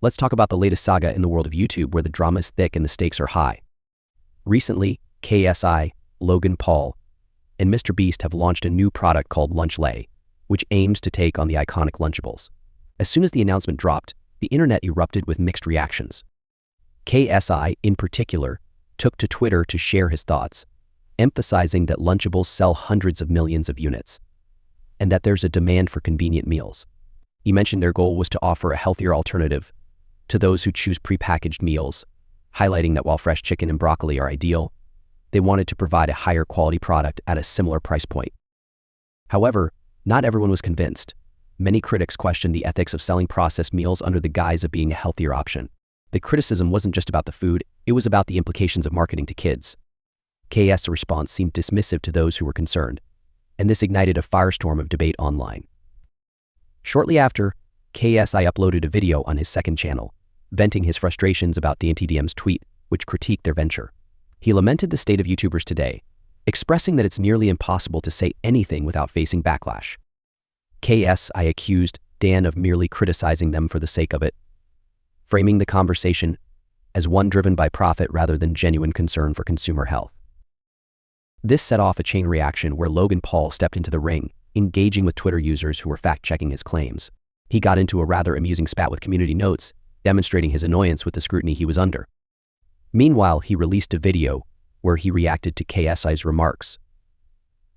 Let's talk about the latest saga in the world of YouTube where the drama is thick and the stakes are high. Recently, KSI, Logan Paul, and MrBeast have launched a new product called Lunchlay, which aims to take on the iconic Lunchables. As soon as the announcement dropped, the internet erupted with mixed reactions. KSI, in particular, took to Twitter to share his thoughts, emphasizing that Lunchables sell hundreds of millions of units, and that there's a demand for convenient meals. He mentioned their goal was to offer a healthier alternative to those who choose prepackaged meals, highlighting that while fresh chicken and broccoli are ideal, they wanted to provide a higher quality product at a similar price point. However, not everyone was convinced. Many critics questioned the ethics of selling processed meals under the guise of being a healthier option. The criticism wasn't just about the food, it was about the implications of marketing to kids. KS's response seemed dismissive to those who were concerned, and this ignited a firestorm of debate online. Shortly after, KSI uploaded a video on his second channel, venting his frustrations about DanTDM's tweet, which critiqued their venture. He lamented the state of YouTubers today, expressing that it's nearly impossible to say anything without facing backlash. KSI accused Dan of merely criticizing them for the sake of it, framing the conversation as one driven by profit rather than genuine concern for consumer health. This set off a chain reaction where Logan Paul stepped into the ring, engaging with Twitter users who were fact-checking his claims. He got into a rather amusing spat with community notes, demonstrating his annoyance with the scrutiny he was under. Meanwhile, he released a video where he reacted to KSI's remarks,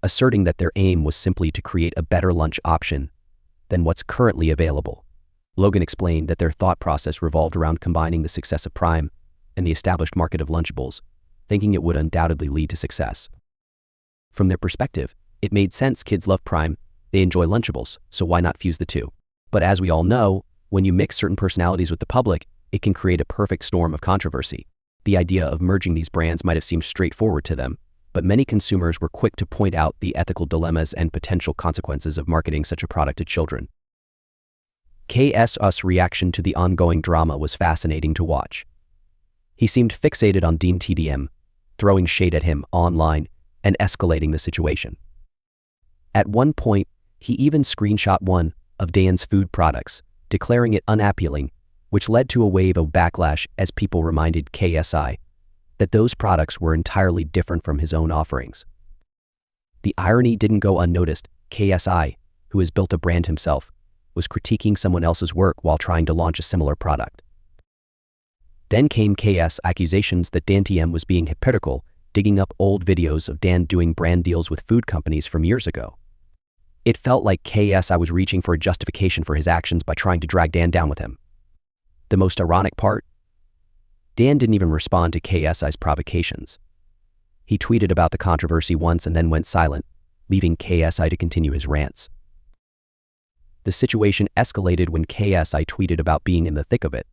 asserting that their aim was simply to create a better lunch option than what's currently available. Logan explained that their thought process revolved around combining the success of Prime and the established market of Lunchables, thinking it would undoubtedly lead to success. From their perspective, it made sense. Kids love Prime, they enjoy Lunchables, so why not fuse the two? But as we all know, when you mix certain personalities with the public, it can create a perfect storm of controversy. The idea of merging these brands might have seemed straightforward to them, but many consumers were quick to point out the ethical dilemmas and potential consequences of marketing such a product to children. KSI's reaction to the ongoing drama was fascinating to watch. He seemed fixated on DanTDM, throwing shade at him online and escalating the situation. At one point, he even screenshot one of Dan's food products, declaring it unappealing, which led to a wave of backlash as people reminded KSI that those products were entirely different from his own offerings. The irony didn't go unnoticed. KSI, who has built a brand himself, was critiquing someone else's work while trying to launch a similar product. Then came KS's accusations that DanTDM was being hypocritical, digging up old videos of Dan doing brand deals with food companies from years ago. It felt like KSI was reaching for a justification for his actions by trying to drag Dan down with him. The most ironic part? Dan didn't even respond to KSI's provocations. He tweeted about the controversy once and then went silent, leaving KSI to continue his rants. The situation escalated when KSI tweeted about being in the thick of it,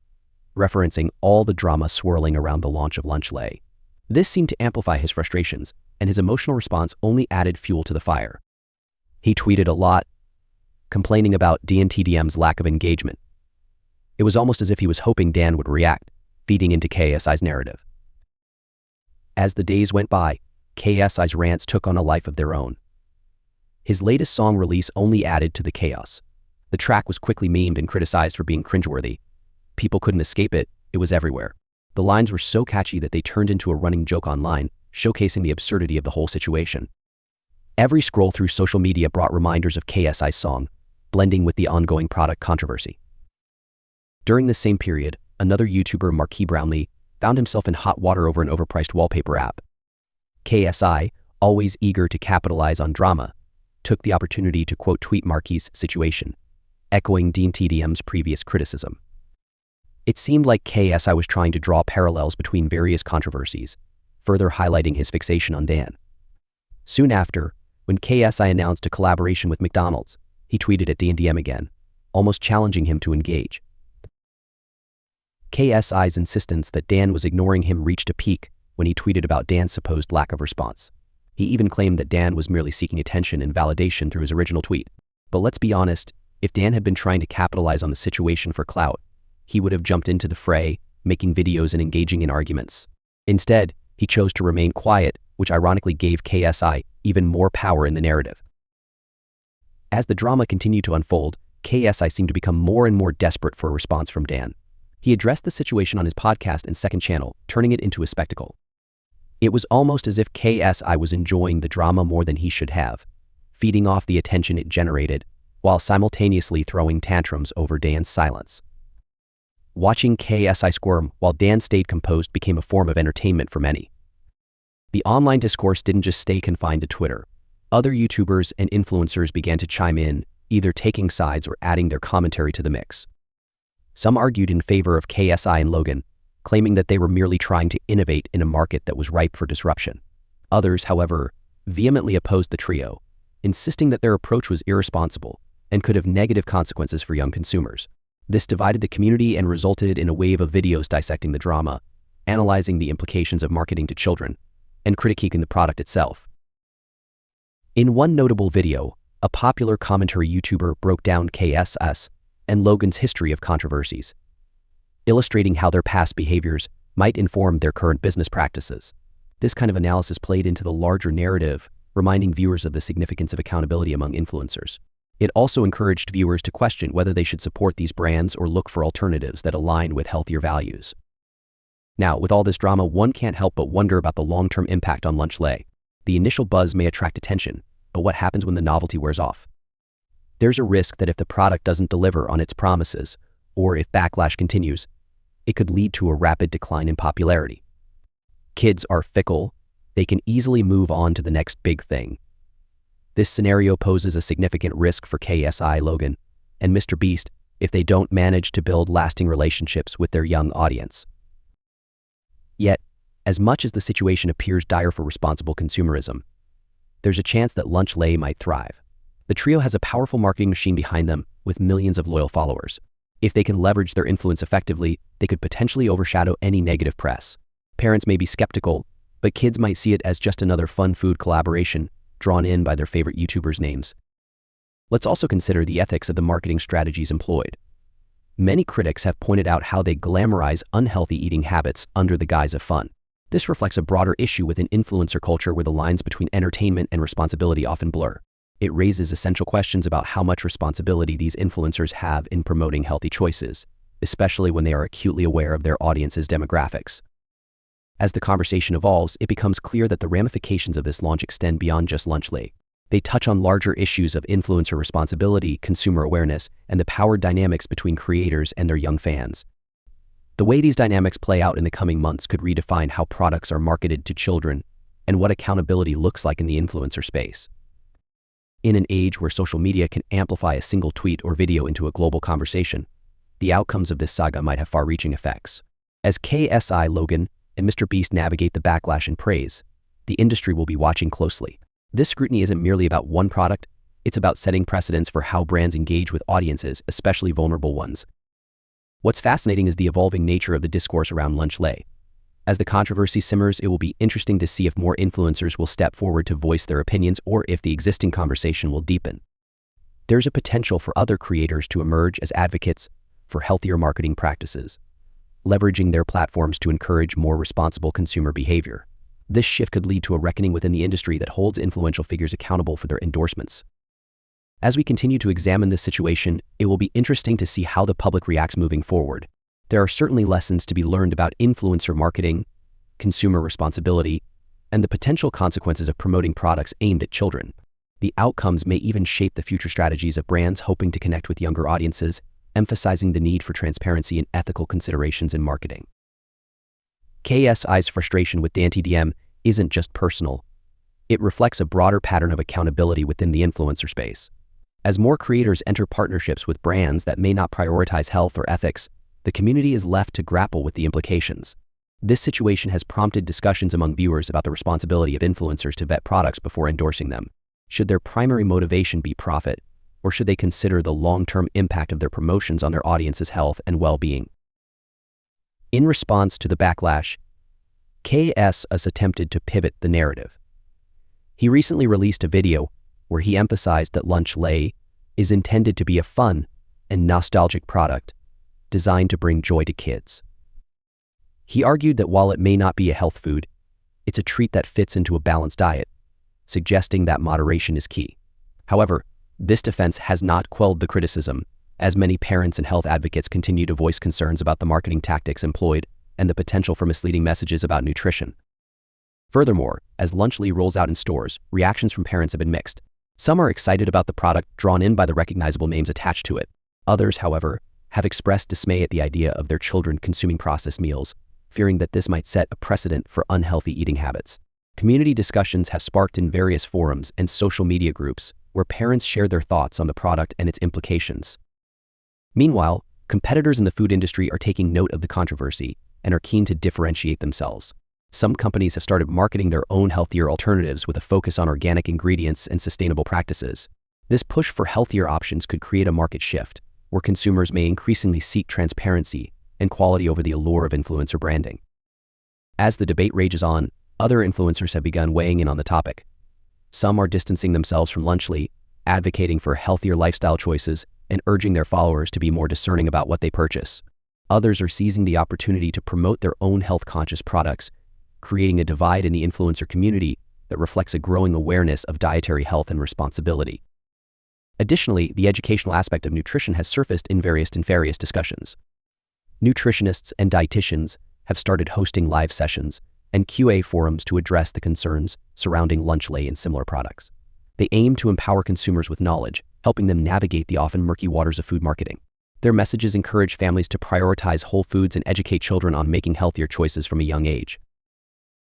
referencing all the drama swirling around the launch of Lunchlay. This seemed to amplify his frustrations, and his emotional response only added fuel to the fire. He tweeted a lot, complaining about DanTDM's lack of engagement. It was almost as if he was hoping Dan would react, feeding into KSI's narrative. As the days went by, KSI's rants took on a life of their own. His latest song release only added to the chaos. The track was quickly memed and criticized for being cringeworthy. People couldn't escape it, it was everywhere. The lines were so catchy that they turned into a running joke online, showcasing the absurdity of the whole situation. Every scroll through social media brought reminders of KSI's song, blending with the ongoing product controversy. During the same period, another YouTuber, Marquez Brownlee, found himself in hot water over an overpriced wallpaper app. KSI, always eager to capitalize on drama, took the opportunity to quote tweet Marquez's situation, echoing DanTDM's previous criticism. It seemed like KSI was trying to draw parallels between various controversies, further highlighting his fixation on Dan. Soon after, when KSI announced a collaboration with McDonald's, he tweeted at DanTDM again, almost challenging him to engage. KSI's insistence that Dan was ignoring him reached a peak when he tweeted about Dan's supposed lack of response. He even claimed that Dan was merely seeking attention and validation through his original tweet. But let's be honest, if Dan had been trying to capitalize on the situation for clout, he would have jumped into the fray, making videos and engaging in arguments. Instead, he chose to remain quiet, which ironically gave KSI even more power in the narrative. As the drama continued to unfold, KSI seemed to become more and more desperate for a response from Dan. He addressed the situation on his podcast and second channel, turning it into a spectacle. It was almost as if KSI was enjoying the drama more than he should have, feeding off the attention it generated, while simultaneously throwing tantrums over Dan's silence. Watching KSI squirm while Dan stayed composed became a form of entertainment for many. The online discourse didn't just stay confined to Twitter. Other YouTubers and influencers began to chime in, either taking sides or adding their commentary to the mix. Some argued in favor of KSI and Logan, claiming that they were merely trying to innovate in a market that was ripe for disruption. Others, however, vehemently opposed the trio, insisting that their approach was irresponsible and could have negative consequences for young consumers. This divided the community and resulted in a wave of videos dissecting the drama, analyzing the implications of marketing to children, and critiquing the product itself. In one notable video, a popular commentary YouTuber broke down KSS and Logan's history of controversies, illustrating how their past behaviors might inform their current business practices. This kind of analysis played into the larger narrative, reminding viewers of the significance of accountability among influencers. It also encouraged viewers to question whether they should support these brands or look for alternatives that align with healthier values. Now, with all this drama, one can't help but wonder about the long-term impact on Lunch Lei. The initial buzz may attract attention, but what happens when the novelty wears off? There's a risk that if the product doesn't deliver on its promises, or if backlash continues, it could lead to a rapid decline in popularity. Kids are fickle. They can easily move on to the next big thing. This scenario poses a significant risk for KSI, Logan, and MrBeast if they don't manage to build lasting relationships with their young audience. Yet, as much as the situation appears dire for responsible consumerism, there's a chance that Lunch Lei might thrive. The trio has a powerful marketing machine behind them with millions of loyal followers. If they can leverage their influence effectively, they could potentially overshadow any negative press. Parents may be skeptical, but kids might see it as just another fun food collaboration drawn in by their favorite YouTubers' names. Let's also consider the ethics of the marketing strategies employed. Many critics have pointed out how they glamorize unhealthy eating habits under the guise of fun. This reflects a broader issue within influencer culture where the lines between entertainment and responsibility often blur. It raises essential questions about how much responsibility these influencers have in promoting healthy choices, especially when they are acutely aware of their audience's demographics. As the conversation evolves, it becomes clear that the ramifications of this launch extend beyond just Lunch Lei. They touch on larger issues of influencer responsibility, consumer awareness, and the power dynamics between creators and their young fans. The way these dynamics play out in the coming months could redefine how products are marketed to children and what accountability looks like in the influencer space. In an age where social media can amplify a single tweet or video into a global conversation, the outcomes of this saga might have far-reaching effects. As KSI, Logan, and MrBeast navigate the backlash and praise, the industry will be watching closely. This scrutiny isn't merely about one product, it's about setting precedents for how brands engage with audiences, especially vulnerable ones. What's fascinating is the evolving nature of the discourse around Lunch Lei. As the controversy simmers, it will be interesting to see if more influencers will step forward to voice their opinions or if the existing conversation will deepen. There's a potential for other creators to emerge as advocates for healthier marketing practices, leveraging their platforms to encourage more responsible consumer behavior. This shift could lead to a reckoning within the industry that holds influential figures accountable for their endorsements. As we continue to examine this situation, it will be interesting to see how the public reacts moving forward. There are certainly lessons to be learned about influencer marketing, consumer responsibility, and the potential consequences of promoting products aimed at children. The outcomes may even shape the future strategies of brands hoping to connect with younger audiences, emphasizing the need for transparency and ethical considerations in marketing. KSI's frustration with DanTDM isn't just personal. It reflects a broader pattern of accountability within the influencer space. As more creators enter partnerships with brands that may not prioritize health or ethics, the community is left to grapple with the implications. This situation has prompted discussions among viewers about the responsibility of influencers to vet products before endorsing them. Should their primary motivation be profit, or should they consider the long-term impact of their promotions on their audience's health and well-being? In response to the backlash, KSI attempted to pivot the narrative. He recently released a video where he emphasized that Lunch Lei is intended to be a fun and nostalgic product designed to bring joy to kids. He argued that while it may not be a health food, it's a treat that fits into a balanced diet, suggesting that moderation is key. However, this defense has not quelled the criticism, as many parents and health advocates continue to voice concerns about the marketing tactics employed and the potential for misleading messages about nutrition. Furthermore, as Lunchly rolls out in stores, reactions from parents have been mixed. Some are excited about the product, drawn in by the recognizable names attached to it. Others, however, have expressed dismay at the idea of their children consuming processed meals, fearing that this might set a precedent for unhealthy eating habits. Community discussions have sparked in various forums and social media groups where parents share their thoughts on the product and its implications. Meanwhile, competitors in the food industry are taking note of the controversy and are keen to differentiate themselves. Some companies have started marketing their own healthier alternatives with a focus on organic ingredients and sustainable practices. This push for healthier options could create a market shift, where consumers may increasingly seek transparency and quality over the allure of influencer branding. As the debate rages on, other influencers have begun weighing in on the topic. Some are distancing themselves from Lunchly, advocating for healthier lifestyle choices and urging their followers to be more discerning about what they purchase. Others are seizing the opportunity to promote their own health-conscious products, creating a divide in the influencer community that reflects a growing awareness of dietary health and responsibility. Additionally, the educational aspect of nutrition has surfaced in various discussions. Nutritionists and dietitians have started hosting live sessions and QA forums to address the concerns surrounding Lunchly and similar products. They aim to empower consumers with knowledge, helping them navigate the often murky waters of food marketing. Their messages encourage families to prioritize whole foods and educate children on making healthier choices from a young age.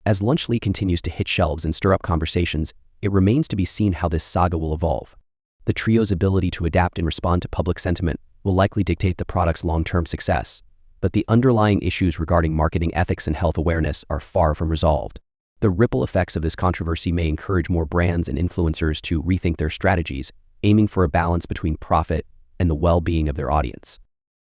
As Lunchly continues to hit shelves and stir up conversations, it remains to be seen how this saga will evolve. The trio's ability to adapt and respond to public sentiment will likely dictate the product's long-term success, but the underlying issues regarding marketing ethics and health awareness are far from resolved. The ripple effects of this controversy may encourage more brands and influencers to rethink their strategies, aiming for a balance between profit and the well-being of their audience.